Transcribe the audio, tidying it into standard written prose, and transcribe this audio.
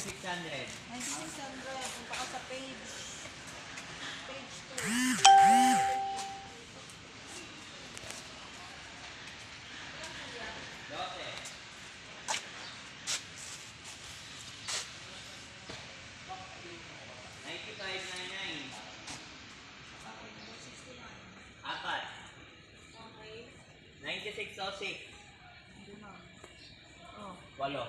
9600. 9600. Punta ka sa page. Page 9599. Apat. 9606.2. Oh. Walo.